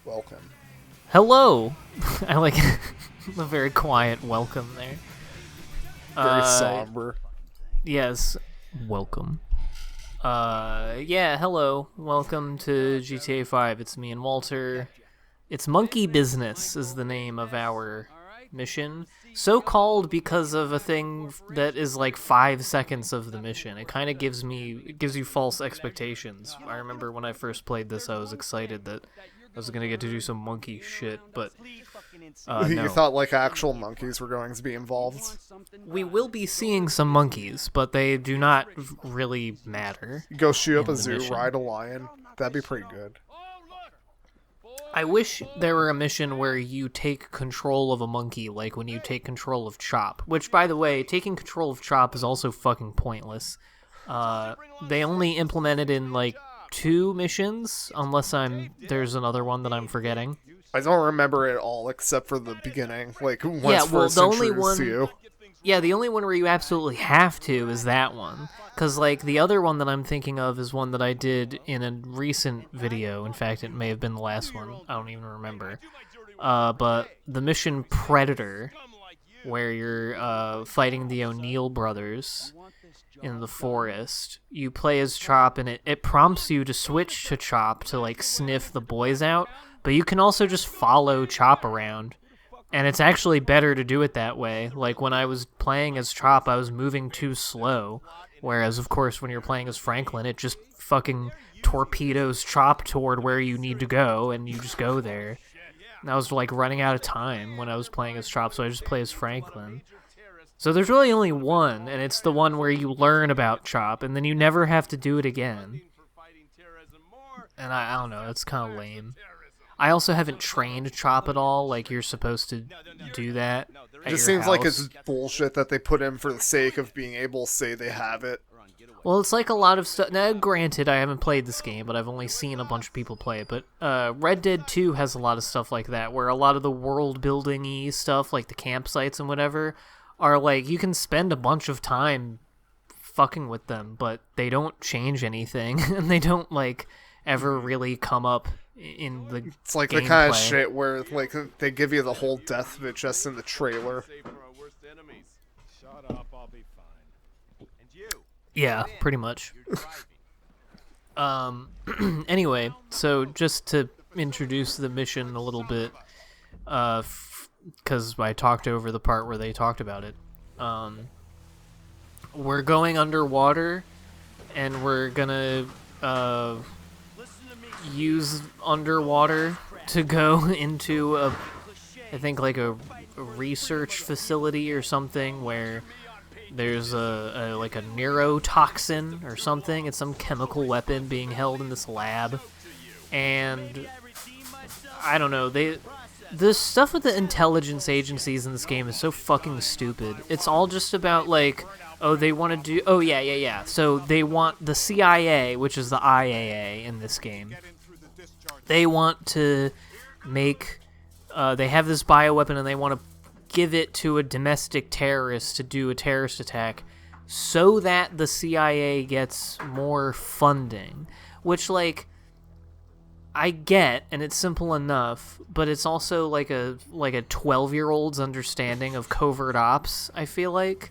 Welcome. Hello! I like the very quiet welcome there. Very somber. Yes, welcome. Yeah, hello. Welcome to GTA 5. It's me and Walter. It's Monkey Business is the name of our mission. So called because of a thing that is like 5 seconds of the mission. It kind of gives you false expectations. I remember when I first played this, I was excited that I was gonna get to do some monkey shit, but no. You thought like actual monkeys were going to be involved? We will be seeing some monkeys, but they do not really matter. Go shoot up a zoo, mission. ride a lion. That'd be pretty good. I wish there were a mission where you take control of a monkey, like when you take control of Chop. Which, by the way, taking control of Chop is also fucking pointless. They only implemented in, like, 2 missions, unless there's another one that I'm forgetting. I don't remember it all except for the beginning, like once first introduced to you. Yeah, the only one where you absolutely have to is that one. Because, like, the other one that I'm thinking of is one that I did in a recent video. In fact, it may have been the last one. I don't even remember. But the mission Predator, where you're fighting the O'Neill brothers in the forest, you play as Chop, and it prompts you to switch to Chop to, like, sniff the boys out. But you can also just follow Chop around. And it's actually better to do it that way. Like, when I was playing as Chop, I was moving too slow. Whereas, of course, when you're playing as Franklin, it just fucking torpedoes Chop toward where you need to go, and you just go there. And I was, like, running out of time when I was playing as Chop, so I just play as Franklin. So there's really only one, and it's the one where you learn about Chop, and then you never have to do it again. And I don't know, it's kind of lame. I also haven't trained Chop at all, like you're supposed to do that. It just seems like it's bullshit that they put in for the sake of being able to say they have it. Well, it's like a lot of stuff. Now, granted, I haven't played this game, but I've only seen a bunch of people play it. But Red Dead 2 has a lot of stuff like that, where a lot of the world-building-y stuff, like the campsites and whatever, are like, you can spend a bunch of time fucking with them, but they don't change anything, and they don't, like, ever really come up in the It's like gameplay. the kind of shit where like they give you the whole death of it just in the trailer. Yeah, pretty much. Anyway, so just to introduce the mission a little bit, because I talked over the part where they talked about it. We're going underwater, and we're gonna use underwater to go into I think like a research facility or something where there's like a neurotoxin or something. It's some chemical weapon being held in this lab, and I don't know, the stuff with the intelligence agencies in this game is so fucking stupid. It's all just about like, oh, they want to do... Oh, yeah. So they want the CIA, which is the IAA in this game. They want to make... they have this bioweapon and they want to give it to a domestic terrorist to do a terrorist attack so that the CIA gets more funding. Which, like, I get, and it's simple enough, but it's also like a 12-year-old's understanding of covert ops, I feel like.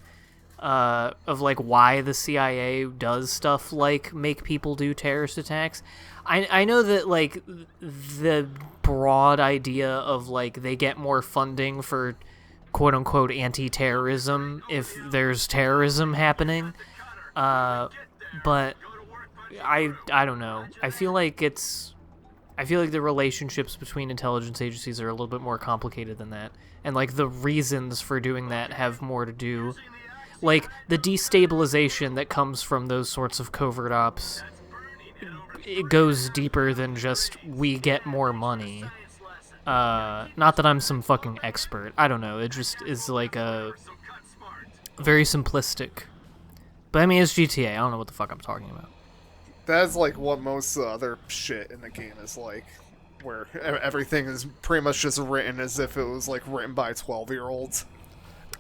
Of like why the CIA does stuff like make people do terrorist attacks. I know that like the broad idea of like they get more funding for quote unquote anti-terrorism if there's terrorism happening, but I don't know. I feel like the relationships between intelligence agencies are a little bit more complicated than that, and like the reasons for doing that have more to do. Like, the destabilization that comes from those sorts of covert ops, it goes deeper than just, we get more money. Not that I'm some fucking expert. I don't know. It just is, like, a very simplistic. But, I mean, it's GTA. I don't know what the fuck I'm talking about. That's, like, what most other shit in the game is like. Where everything is pretty much just written as if it was, like, written by 12-year-olds.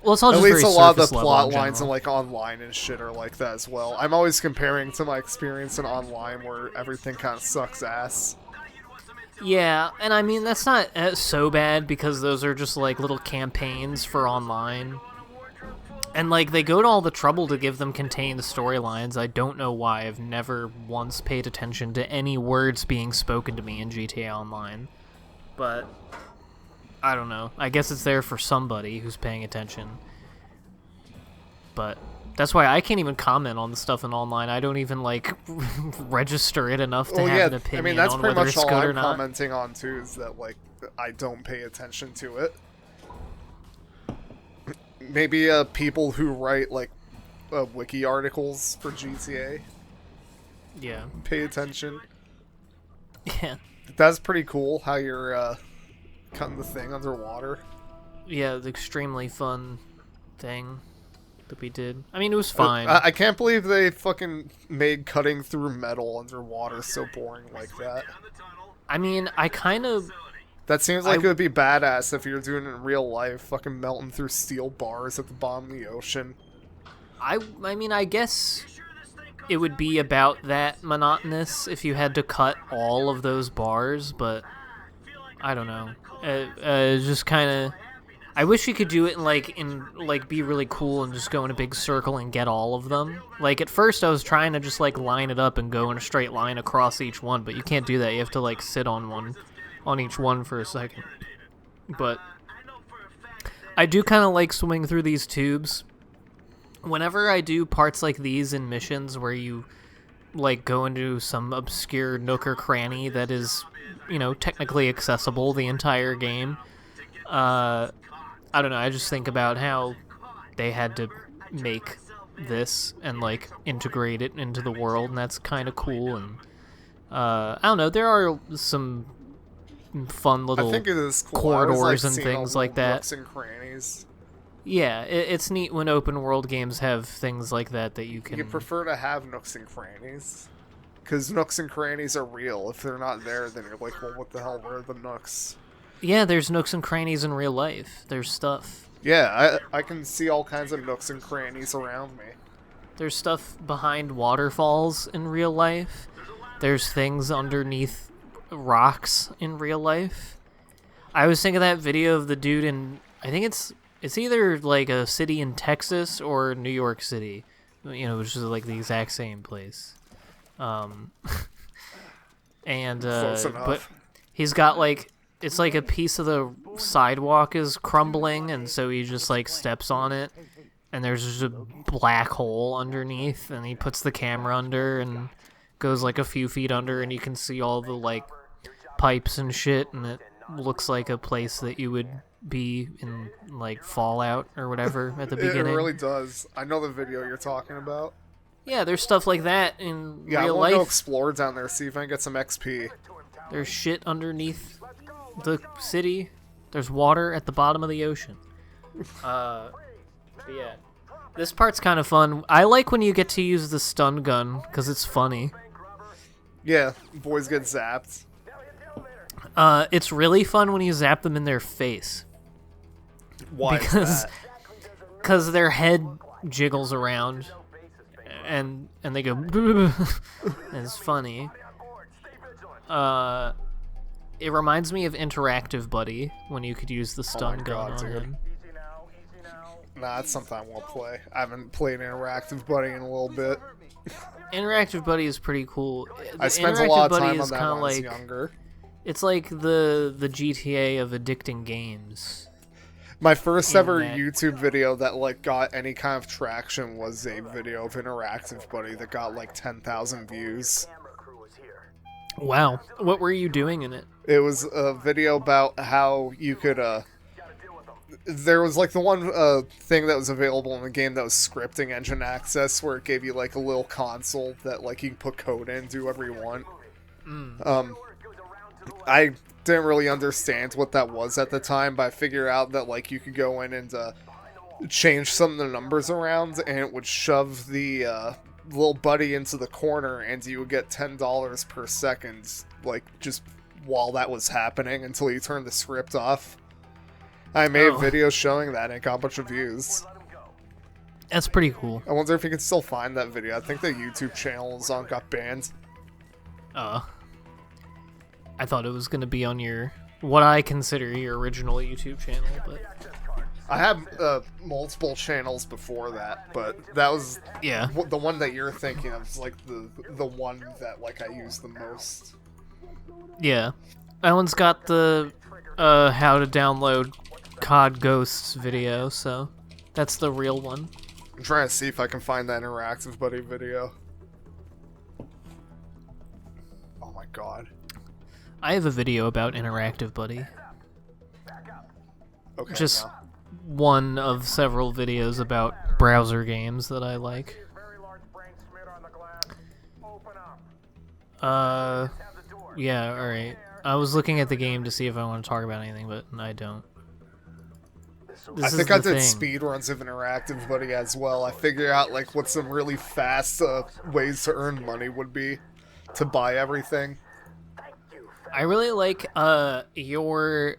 Well, it's all just at least very a lot of the surface level plot in lines and general. like online and shit are like that as well. I'm always comparing to my experience in online where everything kind of sucks ass. Yeah, and I mean, that's not so bad because those are just like little campaigns for online. And like they go to all the trouble to give them contained storylines. I don't know why. I've never once paid attention to any words being spoken to me in GTA Online. But I don't know. I guess it's there for somebody who's paying attention. But that's why I can't even comment on the stuff in online. I don't even like register it enough to have an opinion. I mean, that's on pretty whether much it's all good or I'm not. commenting on too. Is that like I don't pay attention to it. Maybe people who write like wiki articles for GTA Yeah. pay attention. Yeah. That's pretty cool. How you're cutting the thing underwater. Yeah, the extremely fun thing that we did. I mean, it was fine. I can't believe they fucking made cutting through metal underwater so boring like that. I mean, I kind of... That seems like it would be badass if you're doing it in real life, fucking melting through steel bars at the bottom of the ocean. I mean, I guess it would be about that monotonous if you had to cut all of those bars, but I don't know. Just kind of... I wish you could do it in be really cool and just go in a big circle and get all of them. Like, at first I was trying to just, like, line it up and go in a straight line across each one, but you can't do that. You have to, like, sit on each one for a second. But I do kind of like swimming through these tubes. Whenever I do parts like these in missions where you, like, go into some obscure nook or cranny that is, you know, technically accessible the entire game, I don't know, I just think about how they had to make this and, like, integrate it into the world, and that's kind of cool, and, I don't know, there are some fun little I think it is cool. corridors and things like that. Nooks and crannies. Yeah, it's neat when open world games have things like that you can... You prefer to have nooks and crannies? Because nooks and crannies are real. If they're not there, then you're like, well, what the hell, where are the nooks? Yeah, there's nooks and crannies in real life. There's stuff. Yeah, I can see all kinds of nooks and crannies around me. There's stuff behind waterfalls in real life. There's things underneath rocks in real life. I was thinking of that video of the dude in... I think it's either like a city in Texas or New York City. You know, which is like the exact same place. And Close enough. but he's got like... It's like a piece of the sidewalk is crumbling, and so he just, like, steps on it, and there's just a black hole underneath, and he puts the camera under and goes, like, a few feet under, and you can see all the, like, pipes and shit, and it looks like a place that you would be in, like, Fallout or whatever at the beginning. It really does. I know the video you're talking about. Yeah, there's stuff like that in Yeah, real I want to life. go explore down there, see if I can get some XP. There's shit underneath the city. There's water at the bottom of the ocean. But yeah, this part's kind of fun. I like when you get to use the stun gun because it's funny. Yeah, boys get zapped. It's really fun when you zap them in their face. Why is that? Because their head jiggles around and they go and it's funny. It reminds me of Interactive Buddy when you could use the stun gun on him. Nah, that's something I won't play. I haven't played Interactive Buddy in a little bit. Interactive Buddy is pretty cool. I spent a lot of time on that kinda when I was younger. It's like the GTA of addicting games. My first ever that. YouTube video that like got any kind of traction was a video of Interactive Buddy that got like 10,000 views. Wow. What were you doing in it? It was a video about how you could, there was like the one thing that was available in the game that was scripting engine access, where it gave you like a little console that like you can put code in, do whatever you want. I didn't really understand what that was at the time, but I figured out that like you could go in and change some of the numbers around, and it would shove the little buddy into the corner, and you would get $10 per second, like just while that was happening until you turned the script off. I made videos showing that and it got a bunch of views. That's pretty cool. I wonder if you can still find that video. I think the YouTube channel is on got banned. I I thought it was going to be on what I consider your original YouTube channel, but I had multiple channels before that, but that was the one that you're thinking of is like the one that like I use the most. Yeah, that one's got the how to download COD Ghosts video, so that's the real one. I'm trying to see if I can find that Interactive Buddy video. Oh my god. I have a video about Interactive Buddy. Okay, just one of several videos about browser games that I like. Yeah, alright. I was looking at the game to see if I want to talk about anything, but I don't. I think I did speed runs of Interactive Buddy as well. I figured out like what some really fast ways to earn money would be to buy everything. I really like your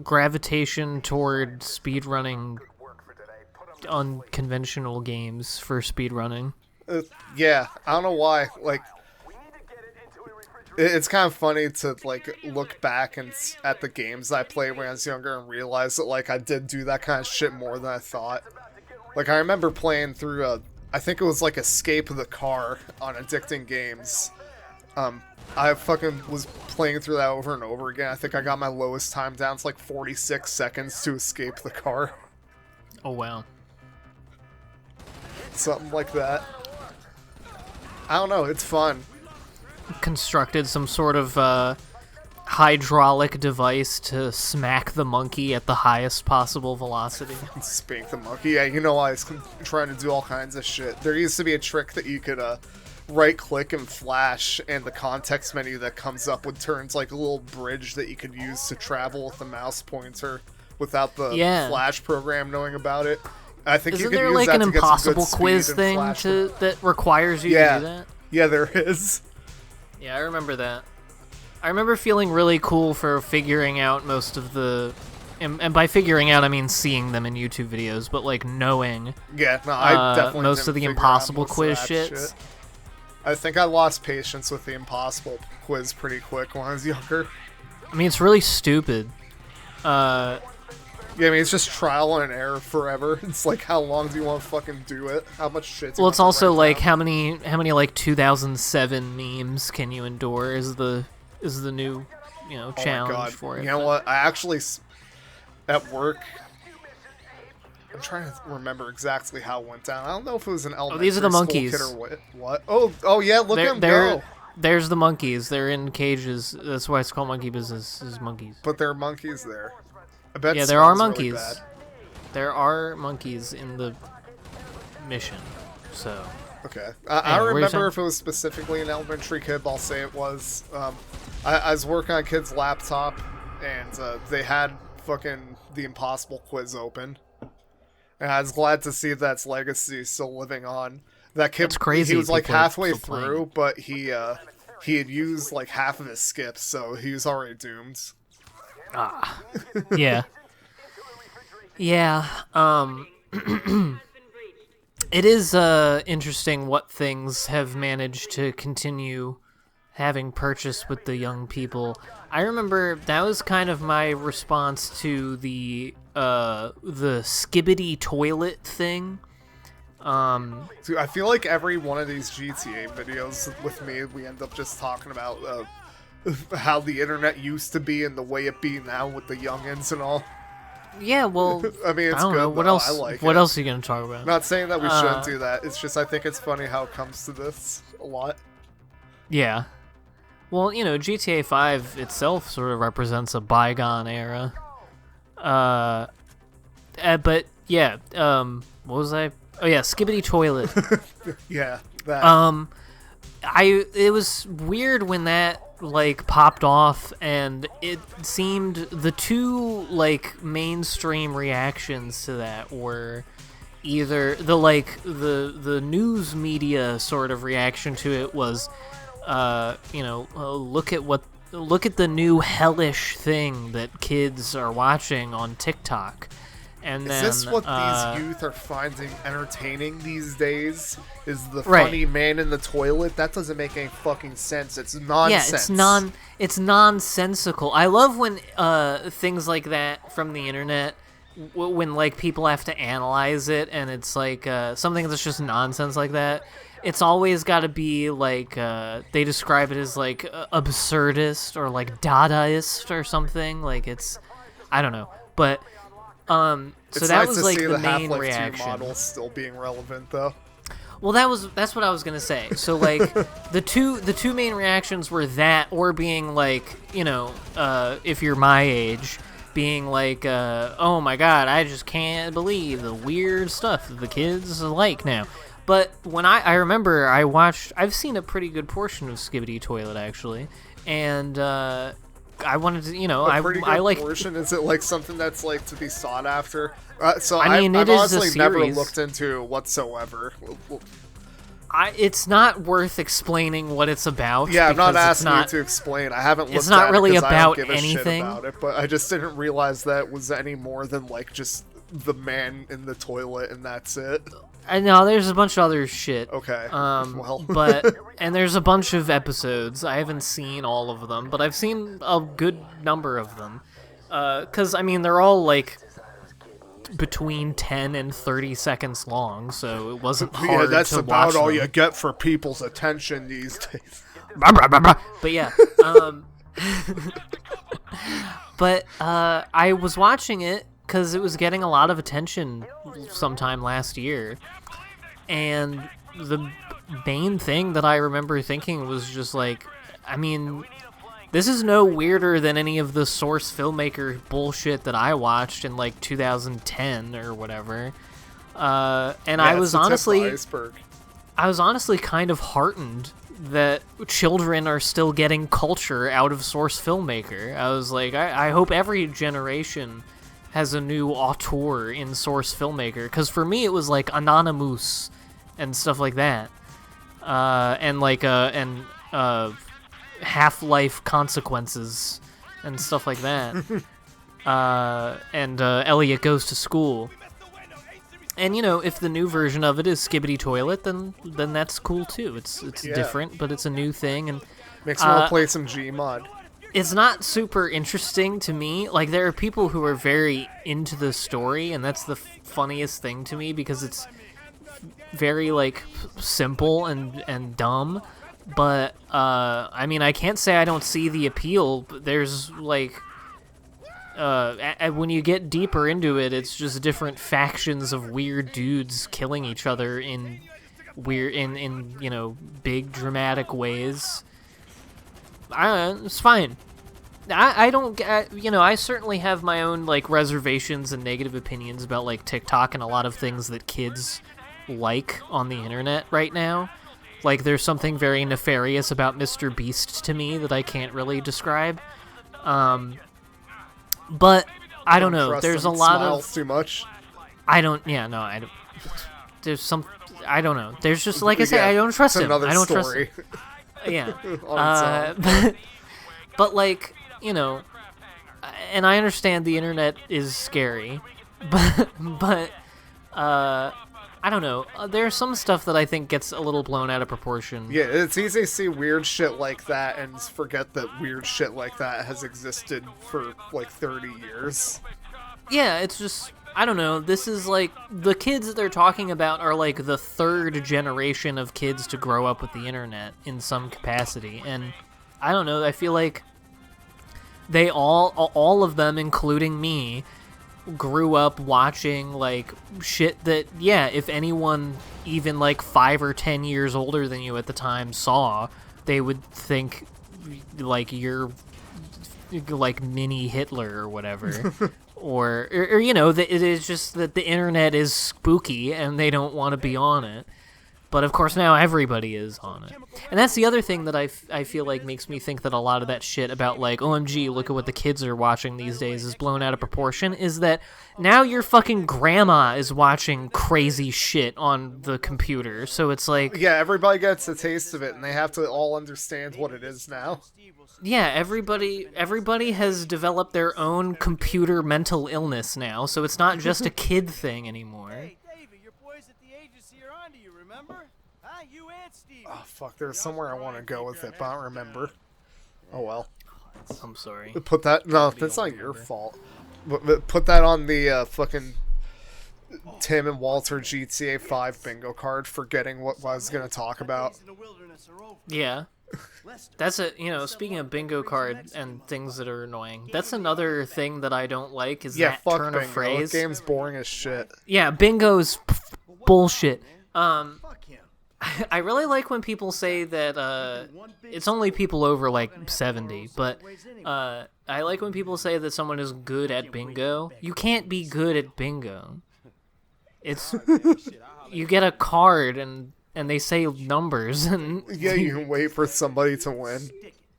gravitation toward speedrunning unconventional games for speedrunning. Yeah, I don't know why. Like, it's kind of funny to like look back and at the games I played when I was younger and realize that like I did do that kind of shit more than I thought. Like I remember playing through I think it was like Escape the Car on Addicting Games. I fucking was playing through that over and over again. I think I got my lowest time down to like 46 seconds to escape the car. Oh wow. Something like that. I don't know, it's fun. Constructed some sort of hydraulic device to smack the monkey at the highest possible velocity. Spank the monkey. Yeah, you know I was trying to do all kinds of shit. There used to be a trick that you could right click and flash, and the context menu that comes up would turn into like a little bridge that you could use to travel with the mouse pointer without the flash program knowing about it. I think Isn't you can there use like that an to get some good impossible quiz speed thing that requires you to do that? Yeah, there is. Yeah, I remember that. I remember feeling really cool for figuring out most of the... And by figuring out, I mean seeing them in YouTube videos, but like knowing I definitely most of the impossible quiz shits. I think I lost patience with the impossible quiz pretty quick when I was younger. I mean, it's really stupid. Yeah, I mean, it's just trial and error forever. It's like, how long do you want to fucking do it? How much shit do you Well, it's also like, down? how many like 2007 memes can you endure is the new, challenge for it. You know what? I actually, at work, I'm trying to remember exactly how it went down. I don't know if it was an elementary these are the school monkeys. kid or what. Oh yeah, look at them go. There's the monkeys. They're in cages. That's why it's called monkey business, is monkeys. But there are monkeys there. I bet there are really monkeys. bad. There are monkeys in the mission, so... Okay. I remember if it was specifically an elementary kid, I'll say it was. I was working on a kid's laptop, and they had fucking the impossible quiz open. And I was glad to see that's legacy still living on. That kid, that's crazy. He was like halfway through, but he had used like half of his skips, so he was already doomed. Ah. Yeah. Yeah. It is interesting what things have managed to continue having purchase with the young people. I remember that was kind of my response to the skibidi toilet thing. Dude, I feel like every one of these GTA videos with me, we end up just talking about how the internet used to be and the way it be now with the youngins and all. Yeah, well, I mean, it's I don't good. know. What though. else? I like what it. else are you gonna talk about? Not saying that we shouldn't do that. It's just I think it's funny how it comes to this a lot. Yeah. Well, GTA 5 itself sort of represents a bygone era. But yeah, what was I? Oh yeah, skibidi toilet. Yeah, that. It was weird when that like popped off, and it seemed the two like mainstream reactions to that were either the news media sort of reaction to it was look at the new hellish thing that kids are watching on TikTok, And Is then, this what these youth are finding entertaining these days? Is the Right. funny man in the toilet? That doesn't make any fucking sense. It's nonsense. Yeah, it's nonsensical. I love when things like that from the internet, when like people have to analyze it, and it's like something that's just nonsense like that. It's always got to be like they describe it as like absurdist or like Dadaist or something. Like it's, I don't know, but so It's that nice was to like see the the main Half-Life 2 reaction. model still being relevant, though. Well, that's what I was gonna say. So like the two main reactions were that, or being like, you know, if you're my age, being like, oh my god, I just can't believe the weird stuff that the kids like now. But when I remember I've seen a pretty good portion of Skibidi Toilet actually, and I wanted to, you know, A pretty good I like portion. Is it like something that's like to be sought after? So I mean, I've it is a honestly never series. looked into whatsoever. it's not worth explaining what it's about. Yeah, I'm not because asking it's not, you to explain. I haven't looked it's not at really it 'cause about I don't give a anything. shit about it, but I just didn't realize that it was any more than like just the man in the toilet and that's it. I know there's a bunch of other shit. Okay. Well. But and there's a bunch of episodes. I haven't seen all of them, but I've seen a good number of them. Cause I mean they're all like between 10 and 30 seconds long, so it wasn't hard Yeah, that's to about watch all them. you get for people's attention these days. But yeah, but I was watching it because it was getting a lot of attention sometime last year, and the main thing that I remember thinking was just like, I mean, this is no weirder than any of the Source filmmaker bullshit that I watched in like 2010 or whatever. And Yeah, I it's was the tip of the honestly, iceberg. I was honestly kind of heartened that children are still getting culture out of Source filmmaker. I was like, I hope every generation has a new auteur in Source filmmaker, because for me it was like Anonymous and stuff like that, and like Half-Life Consequences and stuff like that, and Elliot Goes to School. And you know, if the new version of it is Skibidi Toilet, then that's cool too. It's Yeah. different, but it's a new thing, and Makes me want to play some Gmod. it's not super interesting to me. Like, there are people who are very into the story, and that's the funniest thing to me, because it's very like simple and dumb. But I mean, I can't say I don't see the appeal. But there's like when you get deeper into it, it's just different factions of weird dudes killing each other in weird in you know, big dramatic ways. It's fine. I don't you know, I certainly have my own like reservations and negative opinions about like TikTok and a lot of things that kids like on the internet right now. Like, there's something very nefarious about Mr. Beast to me that I can't really describe. But I don't know. Trust There's a him, lot smiles of too much. I don't there's some I don't know. There's just, like I say, Yeah, I don't trust it's him. another I don't trust story. him. Yeah. On its own. But like, you know, and I understand the internet is scary, but I don't know. There's some stuff that I think gets a little blown out of proportion. Yeah, it's easy to see weird shit like that and forget that weird shit like that has existed for like 30 years. Yeah, it's just, I don't know. This is like, the kids that they're talking about are like the third generation of kids to grow up with the internet in some capacity. And I don't know, I feel like they all of them, including me, grew up watching like shit that, yeah, if anyone even like 5 or 10 years older than you at the time saw, they would think like you're like mini Hitler or whatever. or you know, that it is just that the internet is spooky and they don't want to be on it. But of course now everybody is on it. And that's the other thing that I feel like makes me think that a lot of that shit about like, OMG, look at what the kids are watching these days is blown out of proportion, is that now your fucking grandma is watching crazy shit on the computer. So it's like... Yeah, everybody gets a taste of it, and they have to all understand what it is now. Yeah, everybody has developed their own computer mental illness now, so it's not just a kid thing anymore. Oh, fuck, there's somewhere I want to go with it, but I don't remember. Oh, well. I'm sorry. Put that... No, that's not your fault. But put that on the fucking Tim and Walter GTA 5 bingo card, forgetting what I was going to talk about. Yeah. That's speaking of bingo card and things that are annoying, that's another thing that I don't like is that fuck turn bingo. of phrase. The game's boring as shit. Yeah, bingo's bullshit. I really like when people say that it's only people over like 70, but I like when people say that someone is good at bingo. You can't be good at bingo. It's you get a card and they say numbers and yeah, you can wait for somebody to win.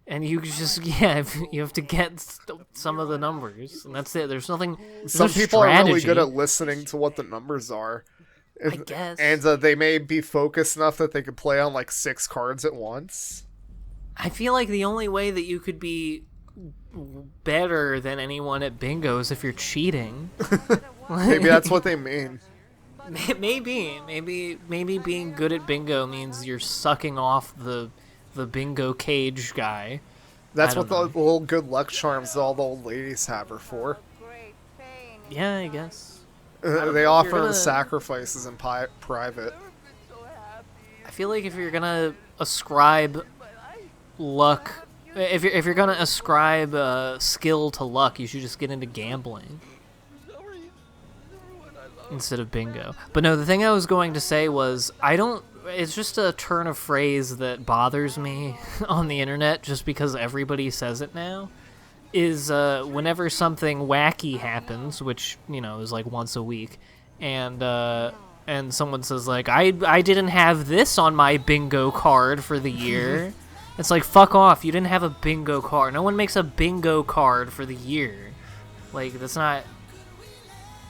And you just you have to get some of the numbers, and that's it. There's nothing. Some no people strategy. are really good at listening to what the numbers are. I guess. And they may be focused enough that they could play on like 6 cards at once. I feel like the only way that you could be better than anyone at bingo is if you're cheating. Maybe that's what they mean. Maybe being good at bingo means you're sucking off the bingo cage guy. That's what the little good luck charms all the old ladies have her for. Yeah, I guess. They offer sacrifices in private. I feel like if you're gonna ascribe luck, if you're gonna ascribe skill to luck, you should just get into gambling instead of bingo. But no, the thing I was going to say was it's just a turn of phrase that bothers me on the internet just because everybody says it now. Is whenever something wacky happens, which is like once a week, and someone says like I didn't have this on my bingo card for the year. It's like, fuck off, you didn't have a bingo card. No one makes a bingo card for the year. Like, that's not...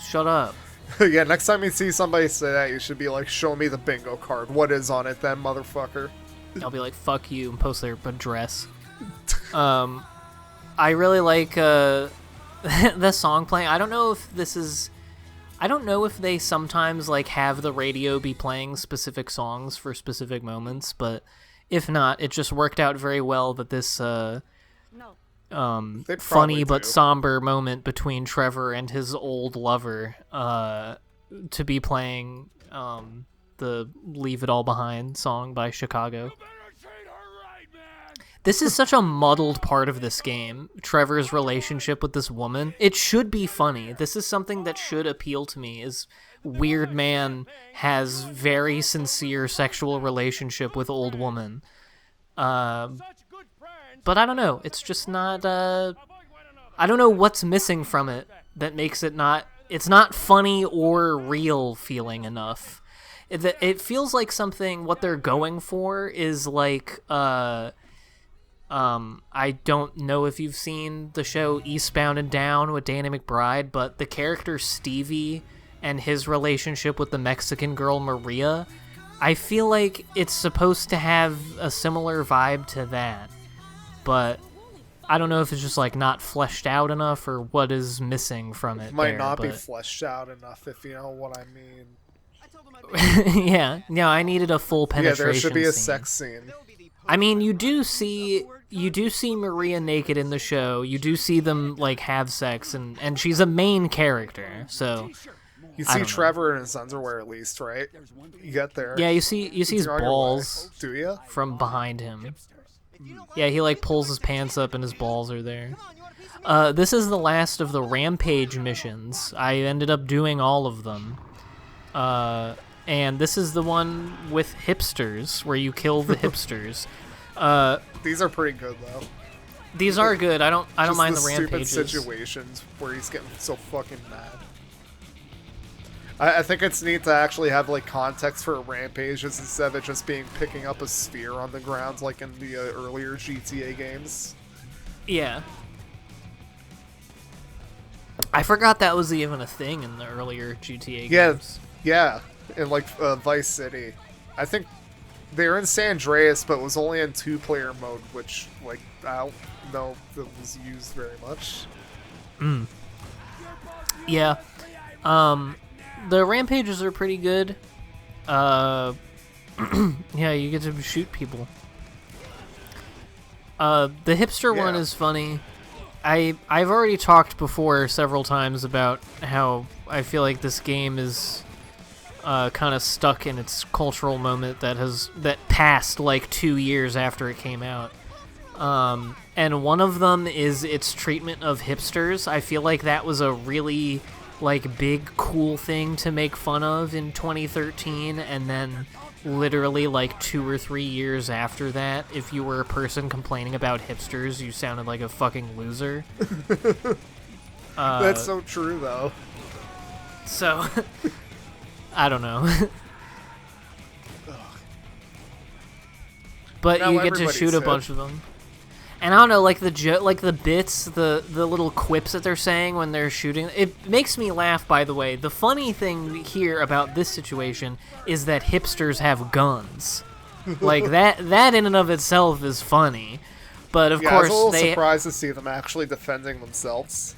Shut up. Yeah, next time you see somebody say that, you should be like, show me the bingo card. What is on it then, motherfucker? I'll be like, fuck you, and post their address. I really like the song playing. I don't know if they sometimes like have the radio be playing specific songs for specific moments, but if not, it just worked out very well that this funny but somber moment between Trevor and his old lover to be playing the Leave It All Behind song by Chicago. This is such a muddled part of this game, Trevor's relationship with this woman. It should be funny. This is something that should appeal to me, is weird man has very sincere sexual relationship with old woman. But I don't know. It's just not... I don't know what's missing from it that makes it not... It's not funny or real feeling enough. It feels like something... What they're going for is like... I don't know if you've seen the show Eastbound and Down with Danny McBride, but the character Stevie and his relationship with the Mexican girl Maria, I feel like it's supposed to have a similar vibe to that, but I don't know if it's just like not fleshed out enough or what is missing from it. It might not be fleshed out enough, if you know what I mean. Yeah, no, I needed a full penetration. Yeah, there should be a scene. sex scene. I mean, you do see Maria naked in the show. You do see them like have sex, and she's a main character. So you see Trevor in his underwear at least, right? You get there. Yeah, you see his balls. Do you? From behind him. Yeah, he like pulls his pants up and his balls are there. This is the last of the Rampage missions. I ended up doing all of them. And this is the one with hipsters, where you kill the hipsters. These are pretty good though. These are good. I don't mind the rampages. rampages. Stupid situations where he's getting so fucking mad. I think it's neat to actually have like context for rampages instead of it just being picking up a sphere on the ground like in the earlier GTA games. Yeah. I forgot that was even a thing in the earlier GTA games. Yeah, in like Vice City. I think they were in San Andreas, but it was only in 2-player mode, which like I don't know if it was used very much. Yeah. The rampages are pretty good. Yeah, you get to shoot people. The hipster one is funny. I've already talked before several times about how I feel like this game is kind of stuck in its cultural moment that passed like 2 years after it came out. And one of them is its treatment of hipsters. I feel like that was a really like big cool thing to make fun of in 2013, and then literally like 2 or 3 years after that, if you were a person complaining about hipsters, you sounded like a fucking loser. That's so true though. So I don't know. But now you get to shoot a bunch of them. And I don't know, like the bits, the little quips that they're saying when they're shooting, it makes me laugh, by the way. The funny thing here about this situation is that hipsters have guns. Like, that in and of itself is funny. But, of course, I was a little surprised to see them actually defending themselves.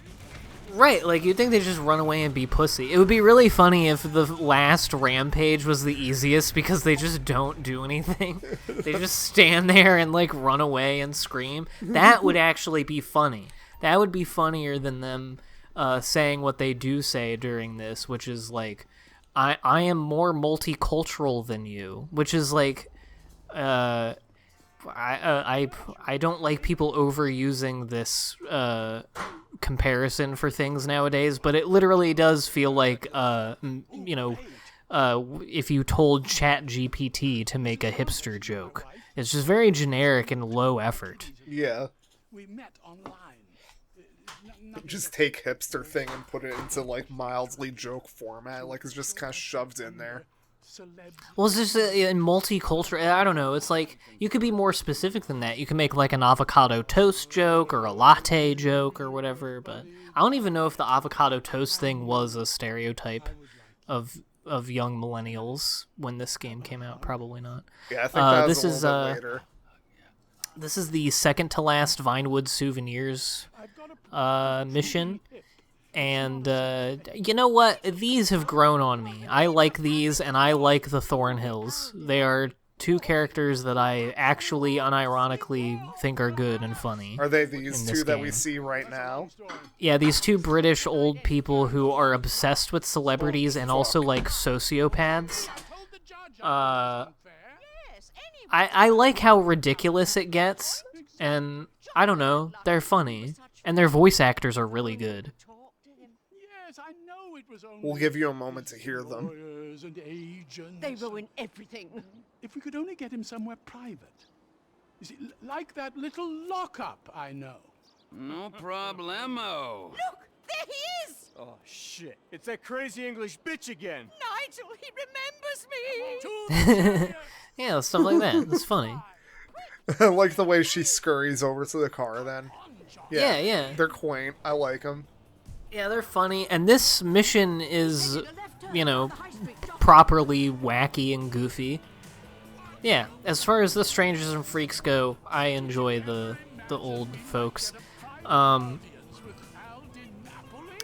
Right, like, you'd think they'd just run away and be pussy. It would be really funny if the last Rampage was the easiest because they just don't do anything. They just stand there and, like, run away and scream. That would actually be funny. That would be funnier than them saying what they do say during this, which is, like, I am more multicultural than you, which is, like, I don't like people overusing this comparison for things nowadays, but it literally does feel like if you told ChatGPT to make a hipster joke. It's just very generic and low effort. Yeah. Just take hipster thing and put it into like mildly joke format, like it's just kind of shoved in there. Well, it's just in multicultural. I don't know. It's like you could be more specific than that. You can make like an avocado toast joke or a latte joke or whatever. But I don't even know if the avocado toast thing was a stereotype of young millennials when this game came out. Probably not. Yeah, I think that was a little bit later. This is the second to last Vinewood Souvenirs mission. And you know what? These have grown on me. I like these, and I like the Thornhills. They are two characters that I actually, unironically, think are good and funny. Are they these two that we see right now? Yeah, these two British old people who are obsessed with celebrities and also, like, sociopaths. I like how ridiculous it gets, and I don't know, they're funny. And their voice actors are really good. We'll give you a moment to hear them. They ruin everything. If we could only get him somewhere private. You see, like that little lockup I know. No problemo. Look, there he is! Oh, shit. It's that crazy English bitch again. Nigel, he remembers me! Yeah, stuff like that. It's funny. I like the way she scurries over to the car then. Yeah. They're quaint. I like them. Yeah, they're funny, and this mission is, properly wacky and goofy. Yeah, as far as the Strangers and Freaks go, I enjoy the old folks.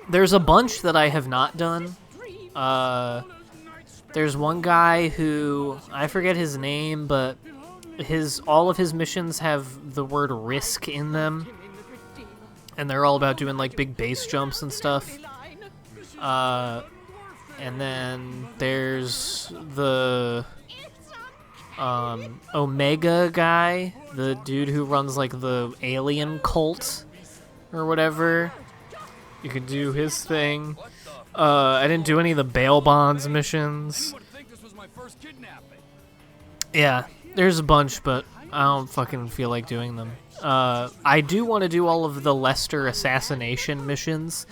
There's a bunch that I have not done. There's one guy who, I forget his name, but all of his missions have the word risk in them. And they're all about doing, like, big base jumps and stuff. And then there's the Omega guy, the dude who runs, like, the alien cult or whatever. You could do his thing. I didn't do any of the bail bonds missions. Yeah, there's a bunch, but I don't fucking feel like doing them. I do want to do all of the Lester assassination missions.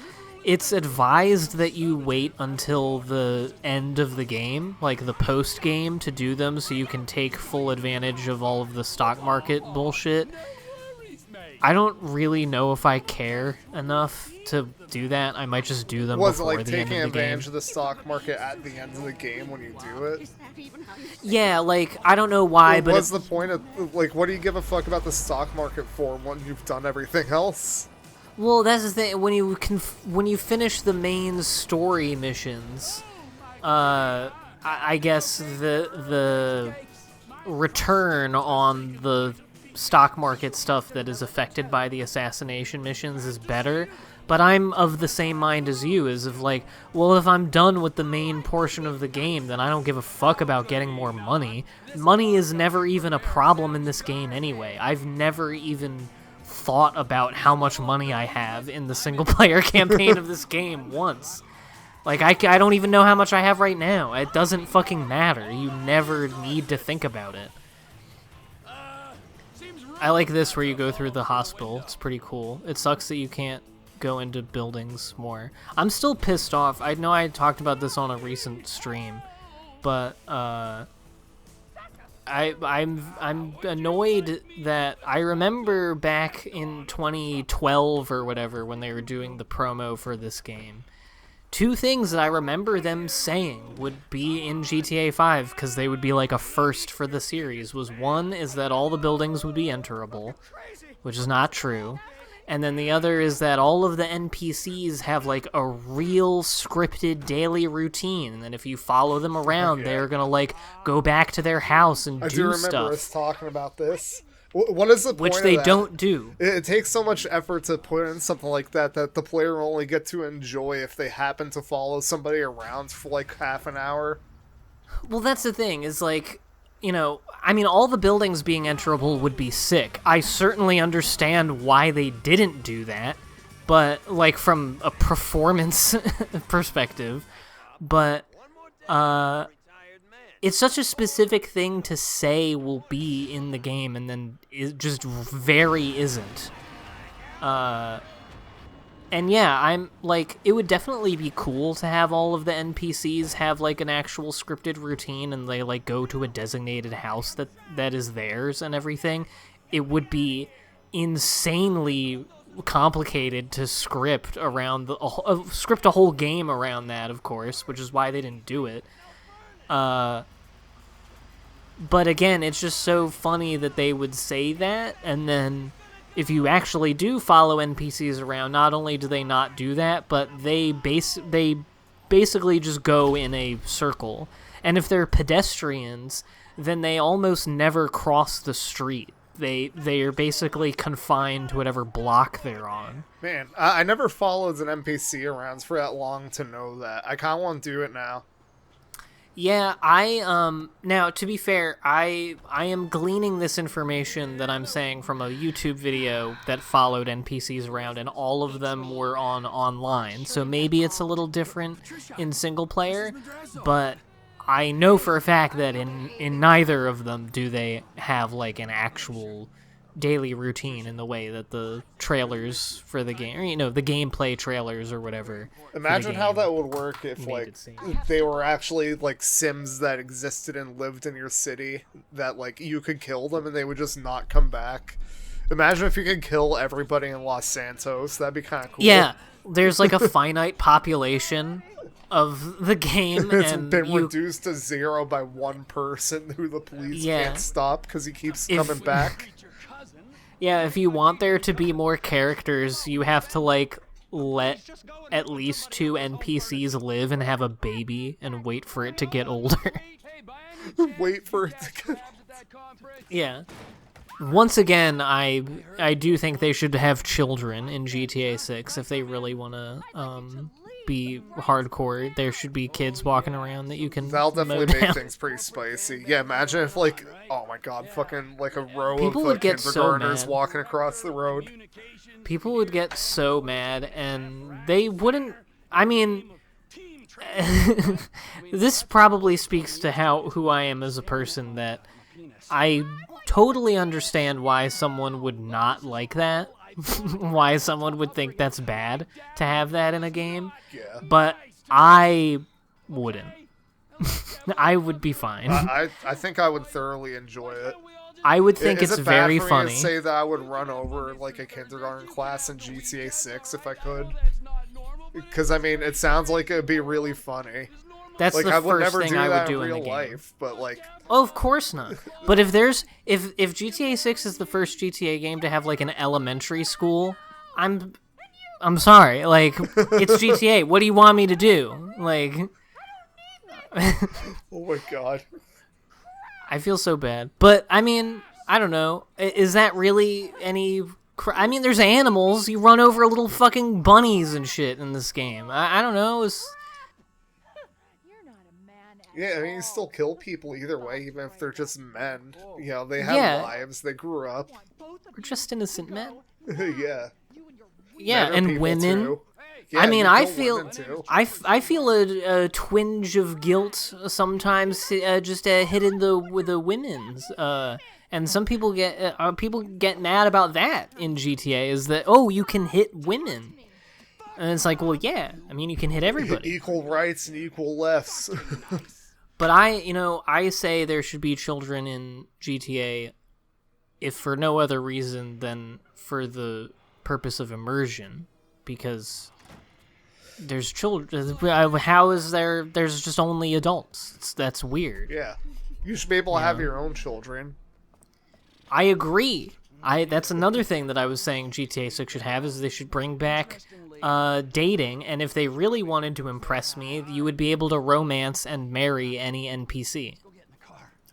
It's advised that you wait until the end of the game, like the post-game, to do them so you can take full advantage of all of the stock market bullshit. I don't really know if I care enough to do that. I might just do them before the end of the game. Was it like taking advantage of the stock market at the end of the game when you do it? Yeah, like, I don't know why, but... What's the point of, like, what do you give a fuck about the stock market for when you've done everything else? Well, that's the thing. When you finish the main story missions, I guess the return on the stock market stuff that is affected by the assassination missions is better. But I'm of the same mind as you, is of like, well, if I'm done with the main portion of the game, then I don't give a fuck about getting more money. Money is never even a problem in this game anyway. I've never even thought about how much money I have in the single-player campaign of this game once. Like, I don't even know how much I have right now. It doesn't fucking matter. You never need to think about it. I like this where you go through the hospital. It's pretty cool. It sucks that you can't go into buildings more. I'm still pissed off. I know I talked about this on a recent stream, but I'm annoyed that I remember back in 2012 or whatever when they were doing the promo for this game. Two things that I remember them saying would be in GTA 5 because they would be like a first for the series was one is that all the buildings would be enterable, which is not true. And then the other is that all of the NPCs have like a real scripted daily routine. And then if you follow them around, they're going to like go back to their house and do stuff. I do remember us talking about this. What is the point Which they of that? don't do. It takes so much effort to put in something like that that the player will only get to enjoy if they happen to follow somebody around for like half an hour. Well, that's the thing, is like, you know, I mean, all the buildings being enterable would be sick. I certainly understand why they didn't do that, but, like, from a performance perspective, but, it's such a specific thing to say will be in the game, and then it just very isn't. And yeah, I'm, like, it would definitely be cool to have all of the NPCs have, like, an actual scripted routine, and they, like, go to a designated house that is theirs and everything. It would be insanely complicated to script around script a whole game around that, of course, which is why they didn't do it. But again, it's just so funny that they would say that, and then if you actually do follow NPCs around, not only do they not do that, but they basically just go in a circle. And if they're pedestrians, then they almost never cross the street. They are basically confined to whatever block they're on. Man, I never followed an NPC around for that long to know that. I kind of want to do it now. Yeah, now, to be fair, I am gleaning this information that I'm saying from a YouTube video that followed NPCs around, and all of them were online, so maybe it's a little different in single player, but I know for a fact that in neither of them do they have, like, an actual daily routine in the way that the trailers for the game, or, you know, the gameplay trailers or whatever. Imagine how that would work if, like, seem. they were actually, like, Sims that existed and lived in your city that, like, you could kill them and they would just not come back. Imagine if you could kill everybody in Los Santos. That'd be kind of cool. Yeah, there's, like, a finite population of the game, it's and been reduced to 0 by one person who the police can't stop because he keeps coming back. Yeah, if you want there to be more characters, you have to, like, let at least 2 NPCs live and have a baby and wait for it to get older. Wait for it to get older. Yeah. Once again, I do think they should have children in GTA 6 if they really want to be hardcore. There should be kids walking around that you can That'll definitely mow make down. things pretty spicy. Yeah, imagine if, like, oh my god, fucking, like, a row People of would get so kindergartners mad. walking across the road. People would get so mad, and they wouldn't... I mean... this probably speaks to who I am as a person, that I totally understand why someone would not like that, why someone would think that's bad to have that in a game. Yeah. But I wouldn't. I would be fine. I think I would thoroughly enjoy it. I would think Is it's it very bad for funny. Me to say that I would run over like a kindergarten class in GTA 6 if I could. Because I mean, it sounds like it'd be really funny. That's Like the I would first never thing do I that would do in in real the game. life, but like, Oh, of course not. But if GTA 6 is the first GTA game to have like an elementary school, I'm sorry. Like, it's GTA. What do you want me to do? Like, oh my god. I feel so bad. But I mean, I don't know. Is that really any? I mean, there's animals. You run over little fucking bunnies and shit in this game. I don't know. Yeah, I mean, you still kill people either way, even if they're just men. You know, they have lives, they grew up. We're just innocent men. Yeah. Yeah, Men are and people women. too. Yeah, I mean, you I kill feel women too. I feel a twinge of guilt sometimes just hitting with the women's. And some people get mad about that in GTA. Is that you can hit women? And it's like, well, yeah. I mean, you can hit everybody. Equal rights and equal lefts. But I say there should be children in GTA, if for no other reason than for the purpose of immersion, because there's children. How is there's just only adults? That's weird. Yeah. You should be able to have your own children. I agree. That's another thing that I was saying GTA 6 should have, is they should bring back dating, and if they really wanted to impress me, you would be able to romance and marry any NPC.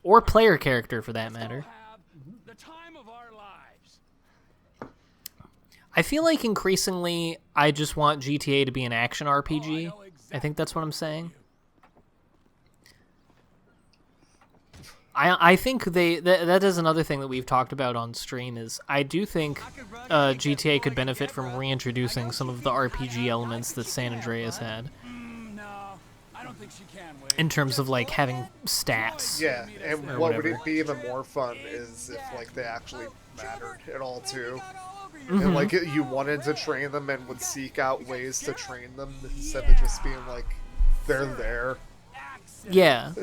Or player character, for that matter. I feel like increasingly I just want GTA to be an action RPG. I think that's what I'm saying. I think that is another thing that we've talked about on stream, is I do think GTA could benefit from reintroducing some of the RPG elements that San Andreas had. In terms of like having stats. Yeah, and what whatever. would it be even more fun is if like they actually mattered at all too. Mm-hmm. And like you wanted to train them and would seek out ways to train them instead of just being like they're there. Yeah.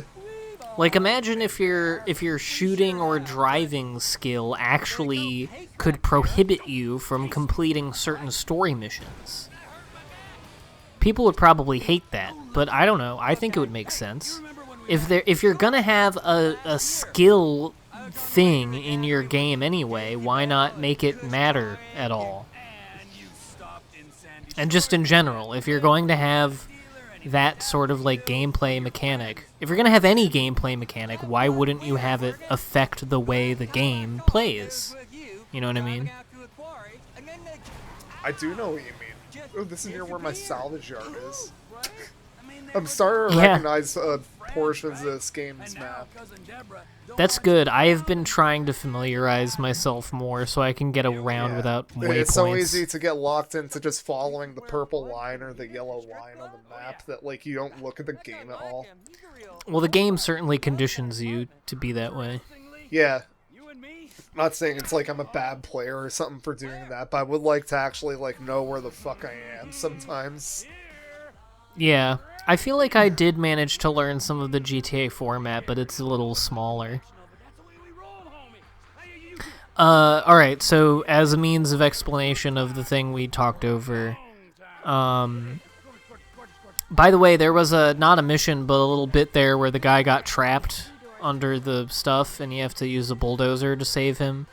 Like, imagine if your shooting or driving skill actually could prohibit you from completing certain story missions. People would probably hate that, but I don't know. I think it would make sense. If you're gonna have a skill thing in your game anyway, why not make it matter at all? And just in general, if you're going to have that sort of like gameplay mechanic, if you're gonna have any gameplay mechanic, why wouldn't you have it affect the way the game plays? You know what I mean? I do know what you mean. Oh, this is near where my salvage yard is. I'm starting to recognize portions of this game's map. That's good. I have been trying to familiarize myself more so I can get around without waypoints. It's so easy to get locked into just following the purple line or the yellow line on the map that like you don't look at the game at all. Well, the game certainly conditions you to be that way. Yeah. I'm not saying it's like I'm a bad player or something for doing that, but I would like to actually like know where the fuck I am sometimes. Yeah. I feel like I did manage to learn some of the GTA format, but it's a little smaller. Alright, so as a means of explanation of the thing we talked over, by the way, there was not a mission, but a little bit there where the guy got trapped under the stuff, and you have to use a bulldozer to save him.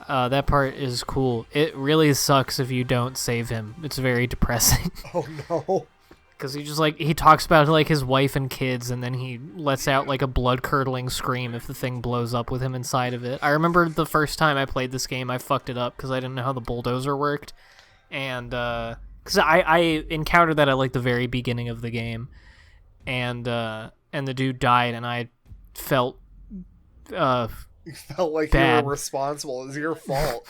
That part is cool. It really sucks if you don't save him. It's very depressing. Oh no. Because he talks about like his wife and kids, and then he lets out like a blood-curdling scream if the thing blows up with him inside of it. I remember the first time I played this game, I fucked it up because I didn't know how the bulldozer worked. And, because I encountered that at like the very beginning of the game. And the dude died, and I felt, You felt like bad. you were responsible. It was your fault.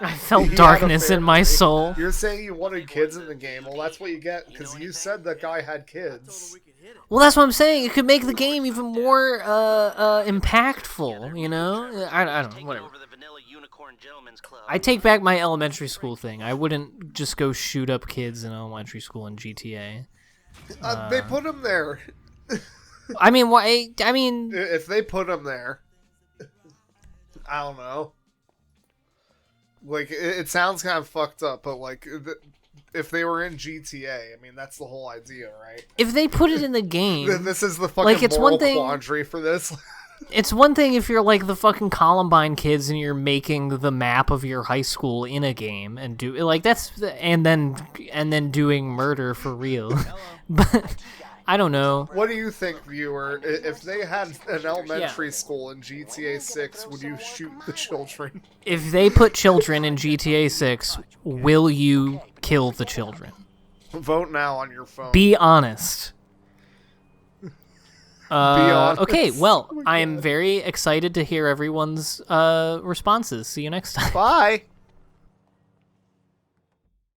I felt He had darkness a in my family. soul. You're saying you wanted kids in the game. Well, that's what you get, because you said that guy had kids. Well, that's what I'm saying. It could make the game even more impactful, you know? I don't know, whatever. I take back my elementary school thing. I wouldn't just go shoot up kids in elementary school in GTA. They put him there. I mean, why? I mean, If they put him there, I don't know. Like, it sounds kind of fucked up, but like, if they were in GTA, I mean, that's the whole idea, right? if they put it in the game, This is the fucking Like, it's moral one thing- quandary for this. it's one thing if you're like the fucking Columbine kids and you're making the map of your high school in a game and do like and then doing murder for real. But I don't know. What do you think, viewer? If they had an elementary school in GTA 6, would you shoot the children? If they put children in GTA 6, will you kill the children? Vote now on your phone. Be honest. honest. Okay, well, I am very excited to hear everyone's responses. See you next time. Bye!